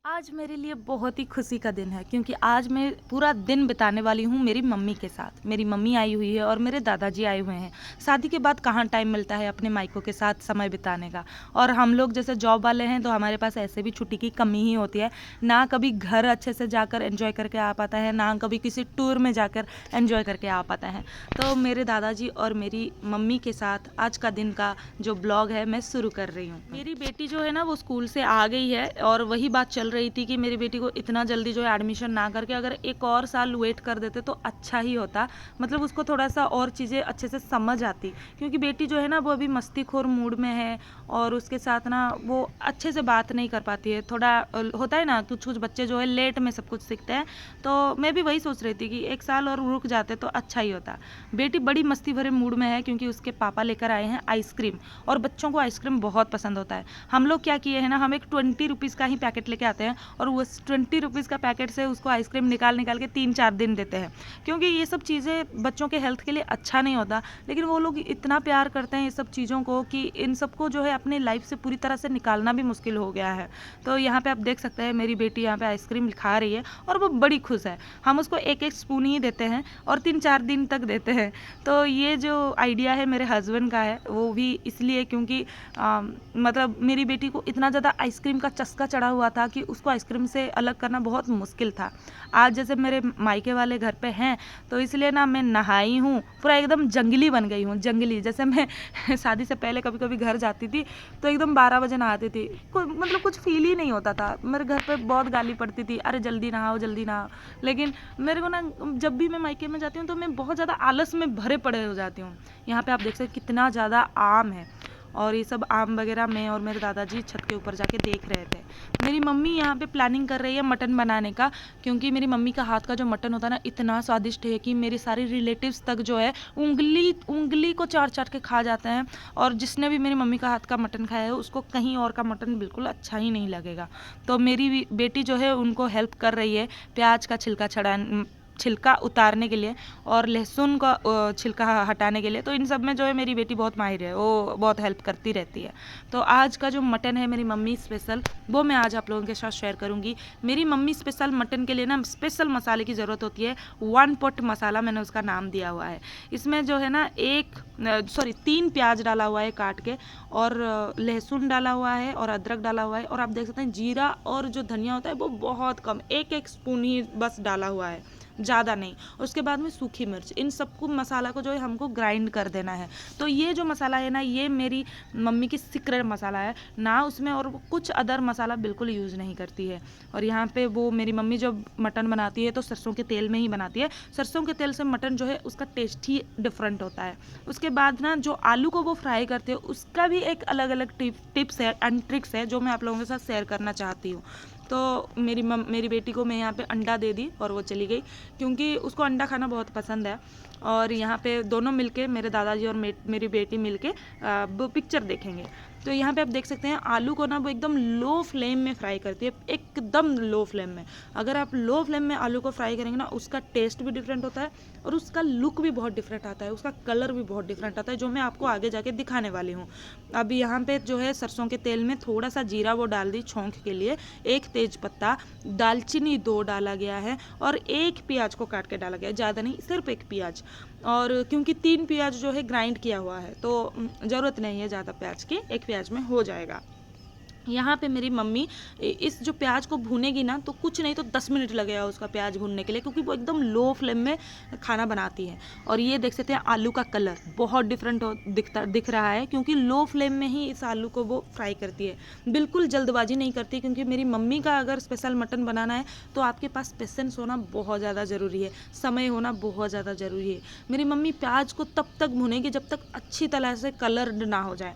आज मेरे लिए बहुत ही खुशी का दिन है क्योंकि आज मैं पूरा दिन बिताने वाली हूँ मेरी मम्मी के साथ। मेरी मम्मी आई हुई है और मेरे दादाजी आए हुए हैं। शादी के बाद कहाँ टाइम मिलता है अपने मायकों के साथ समय बिताने का। और हम लोग जैसे जॉब वाले हैं तो हमारे पास ऐसे भी छुट्टी की कमी ही होती है। ना कभी घर अच्छे से जाकर एंजॉय करके आ पाता है, ना कभी किसी टूर में जाकर एंजॉय करके आ पाता है। तो मेरे दादाजी और मेरी मम्मी के साथ आज का दिन का जो ब्लॉग है मैं शुरू कर रही हूँ। मेरी बेटी जो है ना वो स्कूल से आ गई है और वही बात चल रही थी कि मेरी बेटी को इतना जल्दी जो है एडमिशन ना करके अगर एक और साल वेट कर देते तो अच्छा ही होता। मतलब उसको थोड़ा सा और चीज़ें अच्छे से समझ आती, क्योंकि बेटी जो है ना वो अभी मस्तीखोर मूड में है और उसके साथ ना वो अच्छे से बात नहीं कर पाती है। थोड़ा होता है ना कुछ कुछ बच्चे जो है लेट में सब कुछ सीखते हैं। तो मैं भी वही सोच रही थी कि एक साल और रुक जाते तो अच्छा ही होता। बेटी बड़ी मस्ती भरे मूड में है क्योंकि उसके पापा लेकर आए हैं आइसक्रीम, और बच्चों को आइसक्रीम बहुत पसंद होता है। हम लोग क्या किए हैं ना, हम एक 20 रुपीज़ का ही पैकेट लेके आते हैं और उस 20 रुपीज़ का पैकेट से उसको आइसक्रीम निकाल निकाल के 3-4 दिन देते हैं, क्योंकि ये सब चीज़ें बच्चों के हेल्थ के लिए अच्छा नहीं होता। लेकिन वो लोग इतना प्यार करते हैं ये सब चीज़ों को कि इन सबको जो है अपनी लाइफ से पूरी तरह से निकालना भी मुश्किल हो गया है। तो यहाँ पे आप देख सकते हैं मेरी बेटी यहाँ पे आइसक्रीम खा रही है और वो बड़ी खुश है। हम उसको एक एक स्पून ही देते हैं और 3-4 दिन तक देते हैं। तो ये जो आइडिया है मेरे हस्बैंड का है वो भी इसलिए क्योंकि मतलब मेरी बेटी को इतना ज़्यादा आइसक्रीम का चस्का चढ़ा हुआ था कि उसको आइसक्रीम से अलग करना बहुत मुश्किल था। आज जैसे मेरे मायके वाले घर पे हैं तो इसलिए ना मैं नहाई हूँ, पूरा एकदम जंगली बन गई हूँ। जंगली जैसे मैं शादी से पहले कभी कभी घर जाती थी तो एकदम 12 बजे नहाती थी, मतलब कुछ फील ही नहीं होता था। मेरे घर पे बहुत गाली पड़ती थी, अरे जल्दी नहाओ जल्दी नहाओ। लेकिन मेरे को ना जब भी मैं मायके में जाती हूँ तो मैं बहुत ज़्यादा आलस में भरे पड़े हो जाती हूँ। यहाँ पे आप देख सकते कितना ज़्यादा आम है और ये सब आम वगैरह मैं और मेरे दादाजी छत के ऊपर जाके देख रहे थे। मेरी मम्मी यहाँ पे प्लानिंग कर रही है मटन बनाने का, क्योंकि मेरी मम्मी का हाथ का जो मटन होता है ना इतना स्वादिष्ट है कि मेरी सारी रिलेटिव्स तक जो है उंगली उंगली को चाट चाट के खा जाते हैं। और जिसने भी मेरी मम्मी का हाथ का मटन खाया है उसको कहीं और का मटन बिल्कुल अच्छा ही नहीं लगेगा। तो मेरी बेटी जो है उनको हेल्प कर रही है प्याज का छिलका उतारने के लिए और लहसुन का छिलका हटाने के लिए। तो इन सब में जो है मेरी बेटी बहुत माहिर है, वो बहुत हेल्प करती रहती है। तो आज का जो मटन है मेरी मम्मी स्पेशल, वो मैं आज आप लोगों के साथ शेयर करूंगी। मेरी मम्मी स्पेशल मटन के लिए ना स्पेशल मसाले की ज़रूरत होती है। 1 पॉट मसाला मैंने उसका नाम दिया हुआ है। इसमें जो है ना 3 प्याज डाला हुआ है काट के, और लहसुन डाला हुआ है और अदरक डाला हुआ है, और आप देख सकते हैं जीरा और जो धनिया होता है वो बहुत कम, एक स्पून ही बस डाला हुआ है, ज़्यादा नहीं। उसके बाद में सूखी मिर्च, इन सबको मसाला को जो है हमको ग्राइंड कर देना है। तो ये जो मसाला है ना ये मेरी मम्मी की सीक्रेट मसाला है ना, उसमें और कुछ अदर मसाला बिल्कुल यूज़ नहीं करती है। और यहाँ पे वो मेरी मम्मी जब मटन बनाती है तो सरसों के तेल में ही बनाती है। सरसों के तेल से मटन जो है उसका टेस्ट ही डिफरेंट होता है। उसके बाद ना जो आलू को वो फ्राई करते हैं उसका भी एक अलग अलग टिप्स है एंड ट्रिक्स है जो मैं आप लोगों के साथ शेयर करना चाहती हूँ। तो मेरी बेटी को मैं यहाँ पे अंडा दे दी और वो चली गई, क्योंकि उसको अंडा खाना बहुत पसंद है। और यहाँ पे दोनों मिलके मेरे दादाजी और मेरी बेटी मिलके वो पिक्चर देखेंगे। तो यहाँ पे आप देख सकते हैं आलू को ना वो एकदम लो फ्लेम में फ्राई करती है, एकदम लो फ्लेम में। अगर आप लो फ्लेम में आलू को फ्राई करेंगे ना उसका टेस्ट भी डिफरेंट होता है और उसका लुक भी बहुत डिफरेंट आता है, उसका कलर भी बहुत डिफरेंट आता है, जो मैं आपको आगे जाके दिखाने वाली हूँ। अब यहाँ पे जो है सरसों के तेल में थोड़ा सा जीरा वो डाल दी छौंक के लिए, 1 तेज पत्ता, दालचीनी 2 डाला गया है और 1 प्याज को काट के डाला गया है, ज़्यादा नहीं सिर्फ 1 प्याज। और क्योंकि 3 प्याज जो है ग्राइंड किया हुआ है तो ज़रूरत नहीं है ज़्यादा प्याज की, 1 प्याज में हो जाएगा। यहाँ पे मेरी मम्मी इस जो प्याज को भूनेगी ना तो कुछ नहीं तो 10 मिनट लगेगा उसका प्याज भूनने के लिए, क्योंकि वो एकदम लो फ्लेम में खाना बनाती है। और ये देख सकते हैं आलू का कलर बहुत डिफरेंट दिख रहा है, क्योंकि लो फ्लेम में ही इस आलू को वो फ्राई करती है, बिल्कुल जल्दबाजी नहीं करती। क्योंकि मेरी मम्मी का अगर स्पेशल मटन बनाना है तो आपके पास पेशेंस होना बहुत ज़्यादा ज़रूरी है, समय होना बहुत ज़्यादा ज़रूरी है। मेरी मम्मी प्याज को तब तक भूनेगी जब तक अच्छी तरह से कलर्ड ना हो जाए,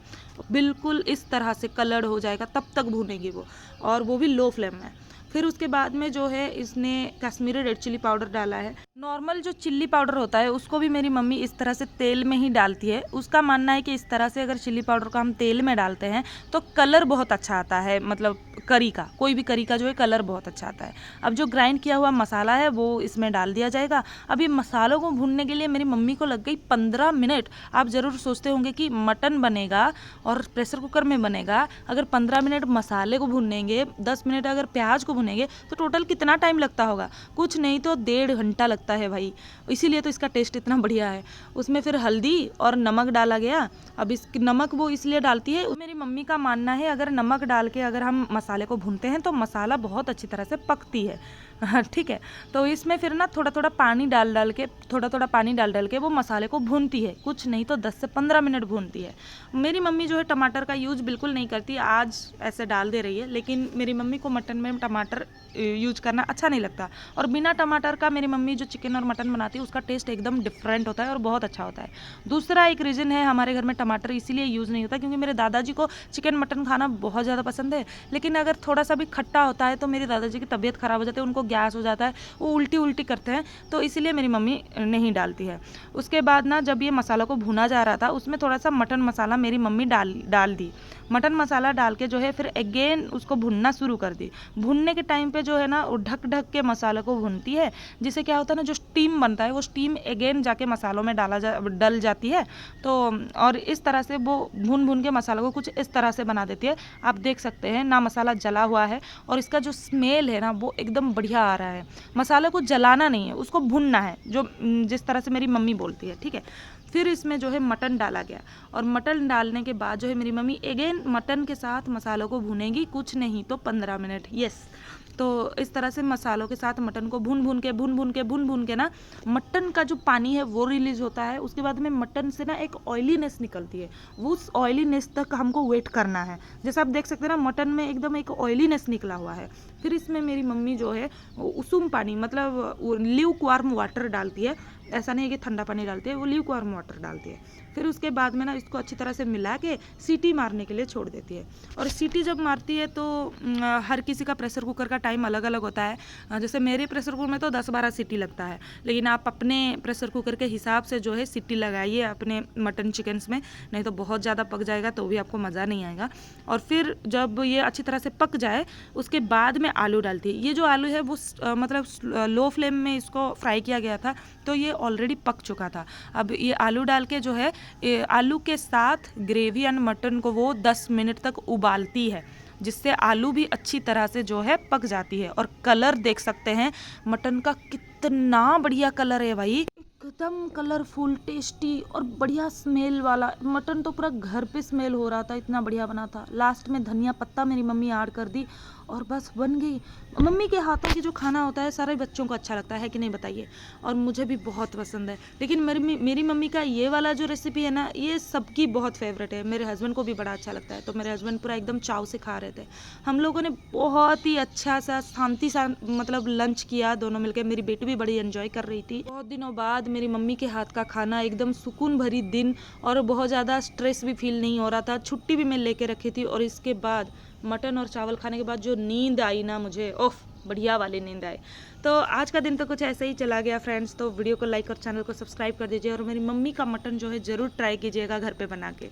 बिल्कुल इस तरह से कलर्ड हो जाएगा तब तक भूनेगी वो, और वो भी लो फ्लेम में। फिर उसके बाद में जो है इसने कश्मीरी रेड चिली पाउडर डाला है। नॉर्मल जो चिल्ली पाउडर होता है उसको भी मेरी मम्मी इस तरह से तेल में ही डालती है। उसका मानना है कि इस तरह से अगर चिल्ली पाउडर को हम तेल में डालते हैं तो कलर बहुत अच्छा आता है, मतलब करी का, कोई भी करी का जो है कलर बहुत अच्छा आता है। अब जो ग्राइंड किया हुआ मसाला है वो इसमें डाल दिया जाएगा। अब ये मसालों को भूनने के लिए मेरी मम्मी को लग गई 15 मिनट। आप ज़रूर सोचते होंगे कि मटन बनेगा और प्रेशर कुकर में बनेगा, अगर 15 मिनट मसाले को भूनेंगे, 10 मिनट अगर प्याज को भूनेंगे तो टोटल कितना टाइम लगता होगा? कुछ नहीं तो 1.5 घंटा लगता है भाई। इसीलिए तो इसका टेस्ट इतना बढ़िया है। उसमें फिर हल्दी और नमक डाला गया। अब इस नमक वो इसलिए डालती है, मेरी मम्मी का मानना है अगर नमक डाल के अगर हम मसाले को भूनते हैं तो मसाला बहुत अच्छी तरह से पकती है। हाँ ठीक है। तो इसमें फिर ना थोड़ा थोड़ा पानी डाल डाल के वो मसाले को भूनती है। कुछ नहीं तो 10 से 15 मिनट भूनती है। मेरी मम्मी जो है टमाटर का यूज़ बिल्कुल नहीं करती, आज ऐसे डाल दे रही है, लेकिन मेरी मम्मी को मटन में टमाटर यूज करना अच्छा नहीं लगता। और बिना टमाटर का मेरी मम्मी जो चिकन और मटन बनाती है उसका टेस्ट एकदम डिफरेंट होता है और बहुत अच्छा होता है। दूसरा एक रीज़न है हमारे घर में टमाटर इसीलिए यूज़ नहीं होता क्योंकि मेरे दादाजी को चिकन मटन खाना बहुत ज़्यादा पसंद है, लेकिन अगर थोड़ा सा भी खट्टा होता है तो मेरे दादाजी की तबीयत ख़राब हो जाती है, उनको गैस हो जाता है, वो उल्टी करते हैं, तो इसीलिए मेरी मम्मी नहीं डालती है। उसके बाद ना जब ये मसाला को भुना जा रहा था उसमें थोड़ा सा मटन मसाला मेरी मम्मी डाल दी। मटन मसाला डाल के जो है फिर अगेन उसको भुनना शुरू कर दी। भुनने के टाइम पे जो है ना वो ढक के मसाले को भूनती है, जिससे क्या होता है ना जो स्टीम बनता है वो स्टीम अगेन जाके मसालों में डल जाती है। तो और इस तरह से वो भून के मसालों को कुछ इस तरह से बना देती है। आप देख सकते हैं ना मसाला जला हुआ है और इसका जो स्मेल है ना वो एकदम बढ़िया आ रहा है। मसाले को जलाना नहीं है, उसको भुनना है, जो जिस तरह से मेरी मम्मी बोलती है, ठीक है। फिर इसमें जो है मटन डाला गया और मटन डालने के बाद जो है मेरी मम्मी अगेन मटन के साथ मसालों को भूनेगी, कुछ नहीं तो 15 मिनट। यस, तो इस तरह से मसालों के साथ मटन को भून के ना मटन का जो पानी है वो रिलीज होता है। उसके बाद में मटन से ना एक ऑयलीनेस निकलती है, वो उस ऑयलीनेस तक हमको वेट करना है। जैसे आप देख सकते हैं ना मटन में एकदम एक ऑयलीनेस निकला हुआ है। फिर इसमें मेरी मम्मी जो है उसूम पानी, मतलब ल्यूक वार्म वाटर डालती है। ऐसा नहीं है कि ठंडा पानी डालती है, वो ल्यूक वार्म वाटर डालती है। फिर उसके बाद में ना इसको अच्छी तरह से मिला के सीटी मारने के लिए छोड़ देती है। और सीटी जब मारती है तो हर किसी का प्रेशर कुकर का टाइम अलग अलग होता है। जैसे मेरे प्रेशर कुकर में तो 10-12 सीटी लगता है, लेकिन आप अपने प्रेशर कुकर के हिसाब से जो है सीटी लगाइए अपने मटन चिकन्स में, नहीं तो बहुत ज़्यादा पक जाएगा तो भी आपको मज़ा नहीं आएगा। और फिर जब ये अच्छी तरह से पक जाए उसके बाद में आलू डालती है। ये जो आलू है वो मतलब लो फ्लेम में इसको फ्राई किया गया था, तो ये ऑलरेडी पक चुका था। अब ये आलू डाल के जो है आलू के साथ ग्रेवी एंड मटन को वो 10 मिनट तक उबालती है, जिससे आलू भी अच्छी तरह से जो है पक जाती है। और कलर देख सकते हैं मटन का, कितना बढ़िया कलर है भाई, एकदम कलरफुल, टेस्टी और बढ़िया स्मेल वाला। मटन तो पूरा घर पे स्मेल हो रहा था, इतना बढ़िया बना था। लास्ट में धनिया पत्ता मेरी मम्मी ऐड कर दी और बस बन गई। मम्मी के हाथों की जो खाना होता है सारे बच्चों को अच्छा लगता है कि नहीं बताइए, और मुझे भी बहुत पसंद है। लेकिन मेरी मम्मी का ये वाला जो रेसिपी है ना ये सबकी बहुत फेवरेट है। मेरे हस्बैंड को भी बड़ा अच्छा लगता है, तो मेरे हस्बैंड पूरा एकदम चाव से खा रहे थे। हम लोगों ने बहुत ही अच्छा सा शांति सा मतलब लंच किया दोनों मिलकर। मेरी बेटी भी बड़ी एंजॉय कर रही थी। बहुत दिनों बाद मेरी मम्मी के हाथ का खाना, एकदम सुकून भरी दिन, और बहुत ज़्यादा स्ट्रेस भी फील नहीं हो रहा था। छुट्टी भी मैं लेके रखी थी, और इसके बाद मटन और चावल खाने के बाद जो नींद आई ना मुझे, ओफ, बढ़िया वाली नींद आई। तो आज का दिन तो कुछ ऐसे ही चला गया फ्रेंड्स। तो वीडियो को लाइक और चैनल को सब्सक्राइब कर दीजिए, और मेरी मम्मी का मटन जो है ज़रूर ट्राई कीजिएगा घर पे बना के।